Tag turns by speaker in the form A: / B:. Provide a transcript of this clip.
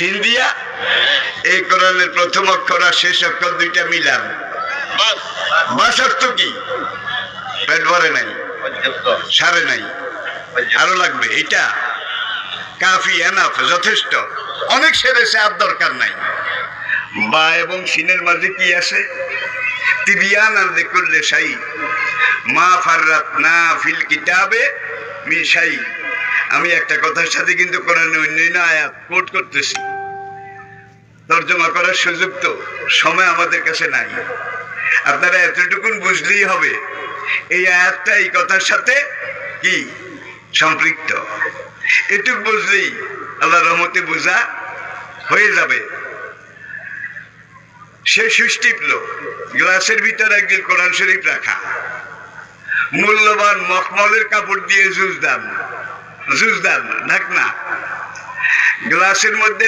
A: শিন দিয়া এই কোরআনের প্রথম অক্ষর আর শেষ অক্ষর দুইটা মিলান। বাস অর্থ কি? পেট ভরে নাই, সারে নাই, আরো লাগবে। এটা কাফি, এনাফ, যথেষ্ট। অনেক সেরেছে, আর দরকার নাই। বা এবং শিনের মাঝে কি আছে? তিবিয়ানান লিকুল্লি শাই মা ফাররাতনা ফিল কিতাবে মিন শাই। আমি একটা কথার সাথে কিন্তু কোরআনে অন্যান্য আয়াত কোট করতেছি, তর্জমা করার সুযোগ তো সময় আমাদের কাছে নাই। আপনারা এতটুকুন বুঝলেই হবে এই আয়াতটা এই কথার সাথে কি সম্পৃক্ত। এটুক বুঝলেই আল্লাহর রহমতে বোঝা হয়ে যাবে। সে সুইচ টিপলো, গ্লাসের ভিতর একদিন কোরআন শরীফ রাখা, মূল্যবান মখমলের কাপড় দিয়ে জুজদান ঢাকনা, গ্লাসের মধ্যে